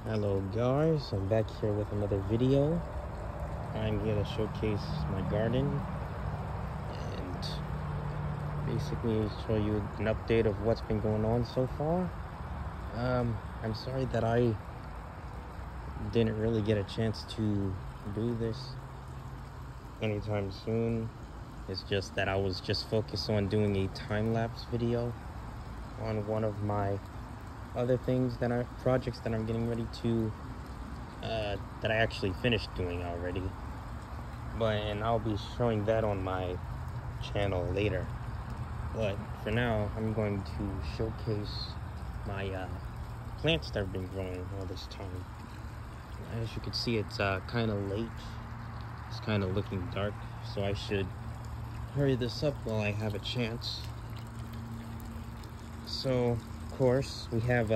Hello guys, I'm back here with another video. I'm here to showcase my garden and basically show you an update of what's been going on so far. I'm sorry that I didn't really get a chance to do this anytime soon. It's just that I was just focused on doing a time-lapse video on one of my other projects that I'm getting ready to that I actually finished doing already, and I'll be showing that on my channel later. But for now, I'm going to showcase my plants that have been growing all this time. As you can see, it's kind of late. It's kind of looking dark, so I should hurry this up while I have a chance. So of course, we have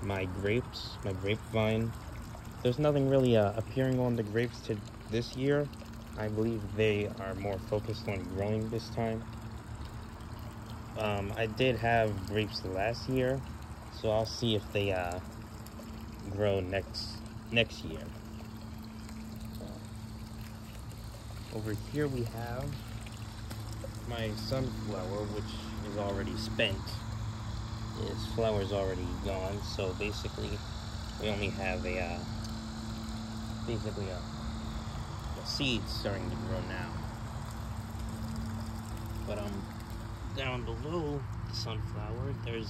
my grapevine. There's nothing really appearing on the grapes this year. I believe they are more focused on growing this time. I did have grapes last year, so I'll see if they grow next year. Over here we have my sunflower, which is already spent. Its flower's already gone, so basically we only have a seed starting to grow now. But down below the sunflower, there's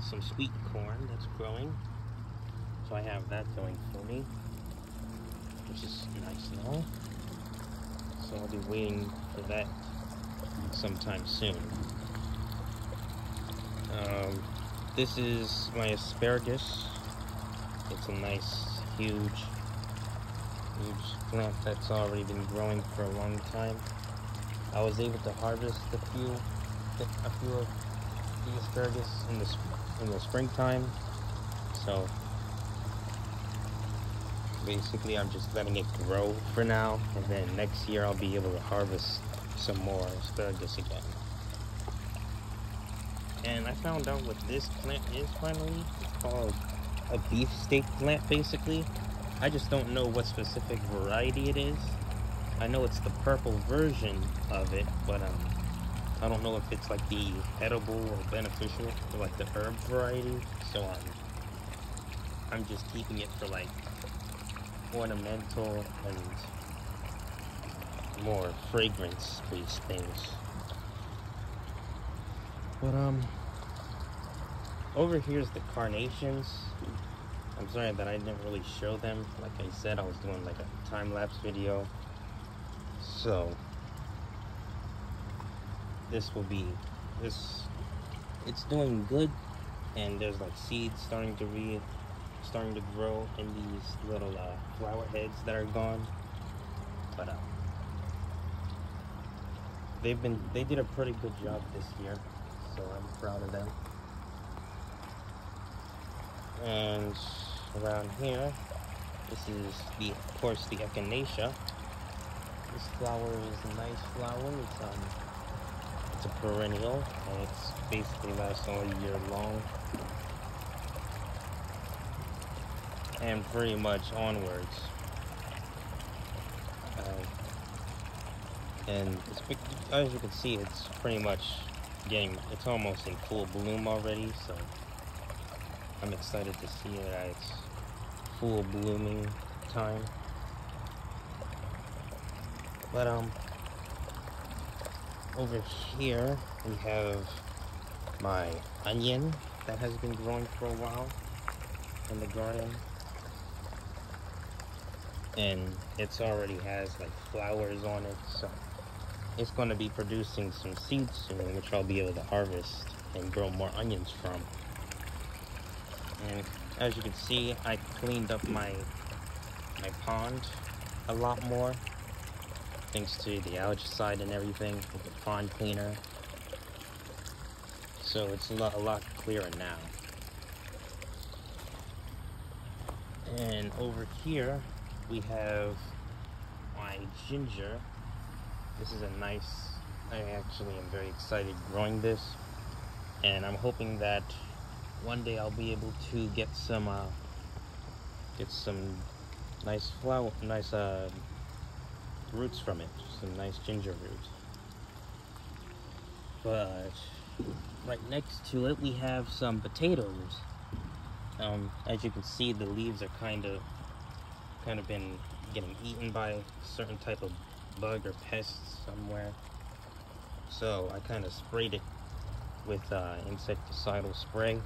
some sweet corn that's growing, so I have that going for me, which is nice now. So I'll be waiting for that sometime soon. This is my asparagus. It's a nice, huge plant that's already been growing for a long time. I was able to harvest a few of the asparagus in the springtime. So basically, I'm just letting it grow for now, and then next year I'll be able to harvest some more asparagus again. And I found out what this plant is finally. It's called a beefsteak plant, basically. I just don't know what specific variety it is. I know it's the purple version of it, but I don't know if it's like the edible or beneficial, or like the herb variety. So I'm just keeping it for like ornamental and more fragrance-based things. But over here's the carnations. I'm sorry that I didn't really show them. Like I said, I was doing like a time-lapse video. So it's doing good, and there's like seeds starting to grow in these little flower heads that are gone. But they did a pretty good job this year, so I'm proud of them. And around here, this is of course the echinacea. This flower is a nice flower. It's a perennial, and it's basically lasts all year long, and pretty much onwards. And as you can see, it's pretty much it's almost in full bloom already, so I'm excited to see it at its full blooming time. But over here we have my onion that has been growing for a while in the garden, and it's already has like flowers on it, so it's going to be producing some seeds soon, which I'll be able to harvest and grow more onions from. And as you can see, I cleaned up my pond a lot more, thanks to the algaecide and everything with the pond cleaner. So it's a lot clearer now. And over here we have my ginger. This is I actually am very excited growing this, and I'm hoping that one day I'll be able to get some get some nice roots from it, some nice ginger roots. But right next to it we have some potatoes. As you can see, the leaves are kind of been getting eaten by a certain type of bug or pest somewhere. So I kind of sprayed it with insecticidal spray.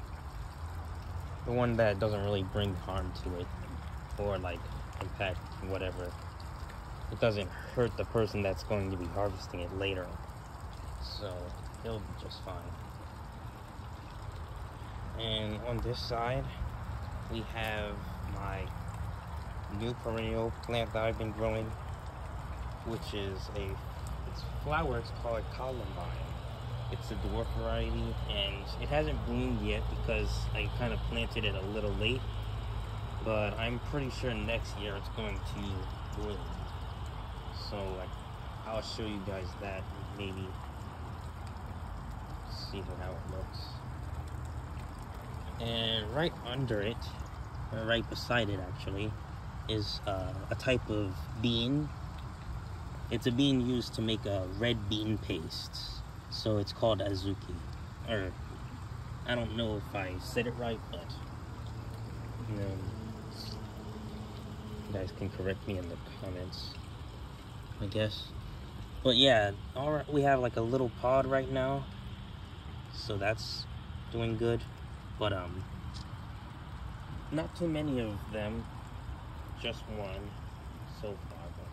The one that doesn't really bring harm to it or like impact whatever. It doesn't hurt the person that's going to be harvesting it later. So it'll be just fine. And on this side, we have my new perennial plant that I've been growing, which is its flower. It's called columbine. It's a dwarf variety, and it hasn't bloomed yet because I kind of planted it a little late. But I'm pretty sure next year it's going to bloom. So I'll show you guys that, maybe see how it looks. And right under it, or right beside it actually, is a type of bean. It's a bean used to make a red bean paste. So it's called azuki. Or, I don't know if I said it right, but you guys can correct me in the comments, I guess. But yeah, alright, we have like a little pod right now, so that's doing good. But not too many of them, just one so far. But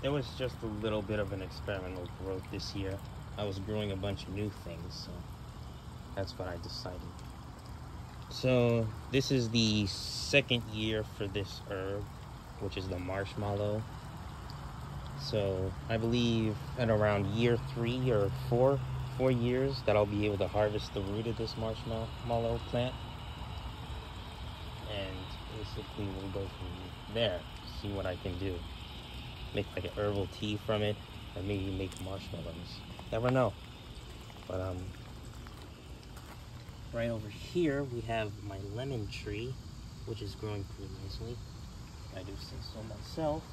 it was just a little bit of an experimental growth this year. I was growing a bunch of new things, so that's what I decided. So this is the second year for this herb, which is the marshmallow. So I believe at around year 3 or 4 years that I'll be able to harvest the root of this marshmallow plant. And basically we'll go from there, see what I can do. Make like an herbal tea from it, or maybe make marshmallows. Never know. But right over here we have my lemon tree, which is growing pretty nicely. I do say so myself.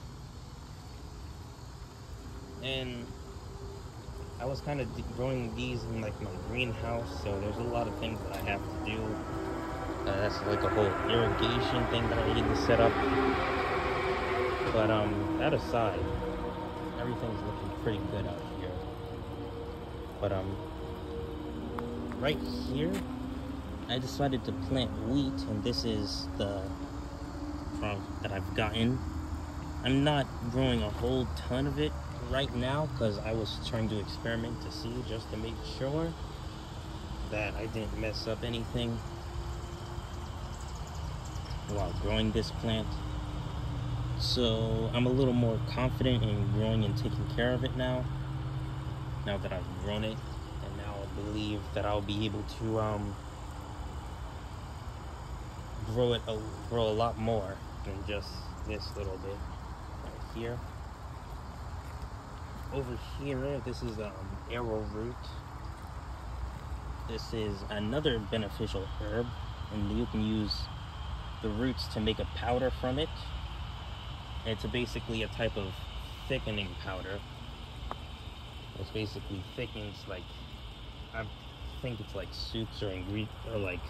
And I was kind of growing these in like my greenhouse, so there's a lot of things that I have to do. That's like a whole irrigation thing that I need to set up. But that aside, everything's looking pretty good out here. But right here, I decided to plant wheat, and this is the crop that I've gotten. I'm not growing a whole ton of it right now because I was trying to experiment to see, just to make sure that I didn't mess up anything while growing this plant. So I'm a little more confident in growing and taking care of it now that I've grown it, and now I believe that I'll be able to grow a lot more than just this little bit right here. Over here, this is arrowroot. This is another beneficial herb, and you can use the roots to make a powder from it. It's basically a type of thickening powder. It's basically thickens, like, I think it's like soups or like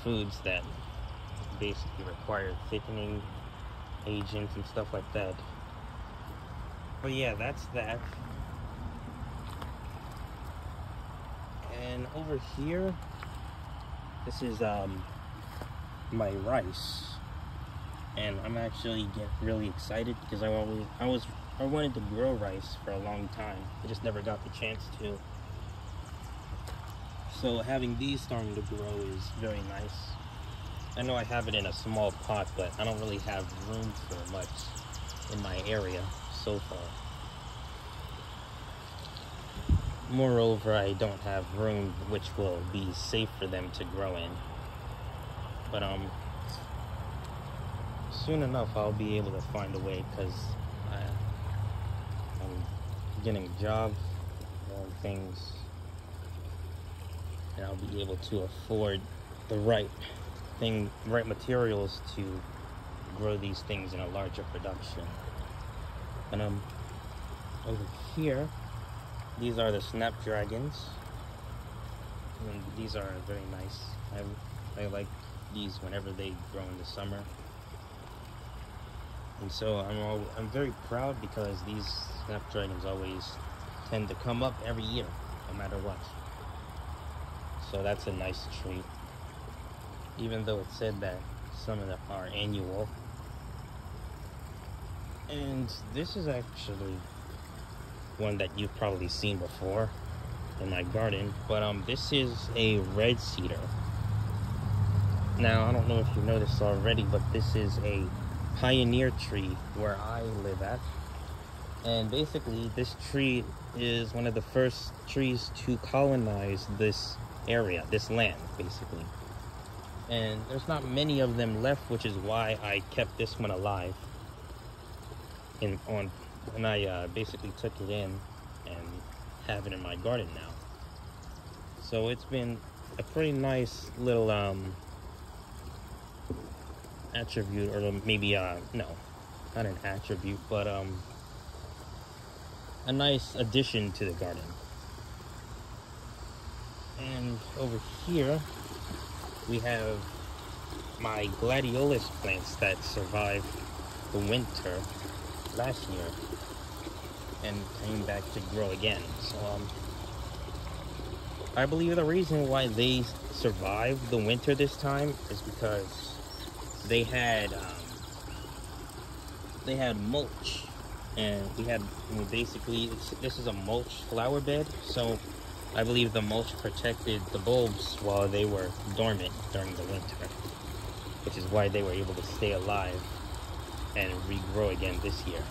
foods that basically require thickening agents and stuff like that. But yeah, that's that. And over here, this is my rice, and I'm actually getting really excited because I wanted to grow rice for a long time. I just never got the chance to. So having these starting to grow is very nice. I know I have it in a small pot, but I don't really have room for much in my area so far. Moreover, I don't have room which will be safe for them to grow in. But soon enough I'll be able to find a way, because I'm getting a job, doing things, and I'll be able to afford the right right materials to grow these things in a larger production. And over here, these are the snapdragons, and these are very nice. I like these whenever they grow in the summer, and so I'm very proud because these snapdragons always tend to come up every year, no matter what. So that's a nice treat, even though it said that some of them are annual. And this is actually one that you've probably seen before in my garden, but this is a red cedar. Now, I don't know if you noticed already, but this is a pioneer tree where I live at. And basically, this tree is one of the first trees to colonize this area, this land, basically. And there's not many of them left, which is why I kept this one alive. And I basically took it in and have it in my garden now. So it's been a pretty nice little attribute, or maybe no, not an attribute, but a nice addition to the garden. And over here we have my gladiolus plants that survived the winter last year and came back to grow again. So I believe the reason why they survived the winter this time is because they had mulch, and basically this is a mulch flower bed, so I believe the mulch protected the bulbs while they were dormant during the winter, which is why they were able to stay alive and regrow again this year.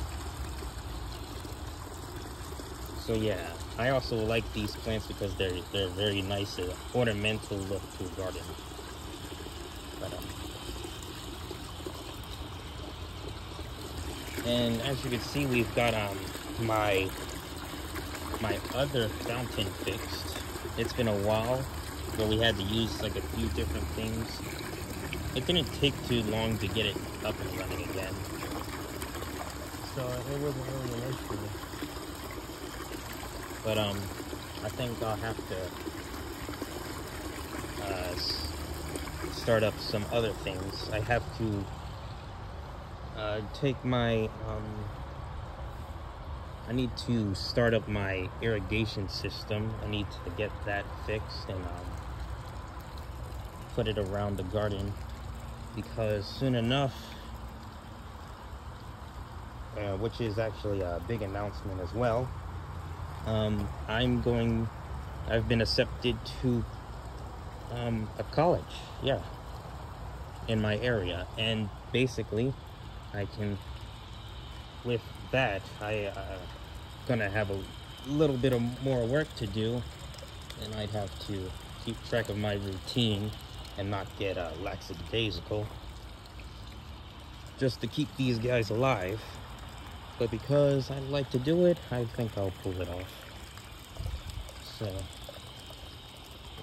So yeah, I also like these plants because they're very nice, ornamental look to a garden. But, and as you can see, we've got my other fountain fixed. It's been a while, where we had to use like a few different things. It didn't take too long to get it up and running again, so it wasn't really an issue. But I think I'll have to start up some other things. I have to take my I need to start up my irrigation system. I need to get that fixed and put it around the garden, because soon enough, which is actually a big announcement as well, I've been accepted to a college, yeah, in my area, and basically with that, I gonna have a little bit of more work to do, and I'd have to keep track of my routine and not get lackadaisical, just to keep these guys alive. But because I like to do it, I think I'll pull it off. So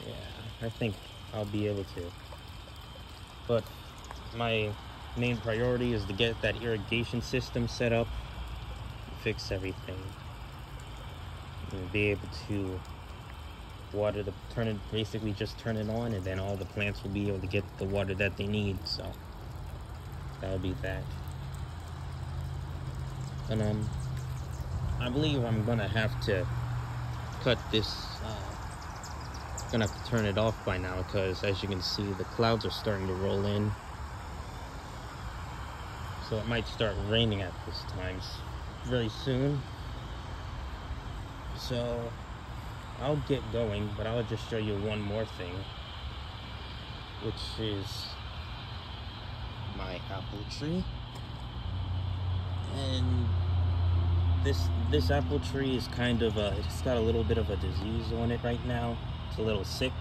yeah, I think I'll be able to. But my main priority is to get that irrigation system set up, fix everything, and be able to basically just turn it on, and then all the plants will be able to get the water that they need. So that'll be that. And I believe I'm gonna have to cut this, gonna have to turn it off by now, because as you can see, the clouds are starting to roll in, so it might start raining at this time very soon. So I'll get going, but I'll just show you one more thing, which is my apple tree. And this apple tree is kind of it's got a little bit of a disease on it right now. It's a little sick,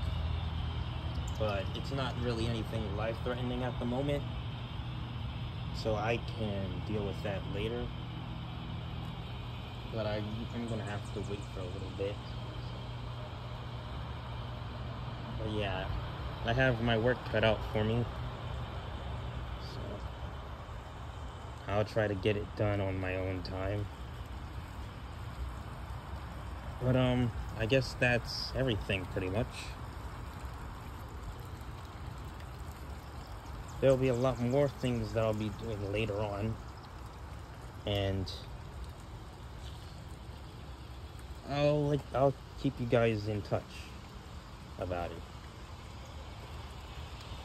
but it's not really anything life-threatening at the moment, so I can deal with that later. But I'm gonna have to wait for a little bit. But yeah, I have my work cut out for me, I'll try to get it done on my own time. But I guess that's everything pretty much. There'll be a lot more things that I'll be doing later on, and I'll keep you guys in touch about it,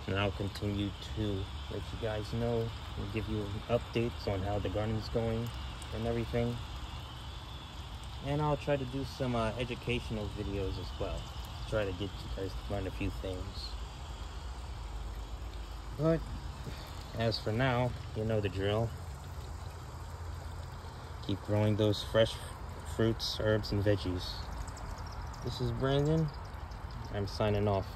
and I'll continue to let you guys know and give you updates on how the garden's going and everything. And I'll try to do some educational videos as well, try to get you guys to learn a few things. But as for now, you know the drill. Keep growing those fresh fruits, herbs, and veggies. This is Brandon. I'm signing off.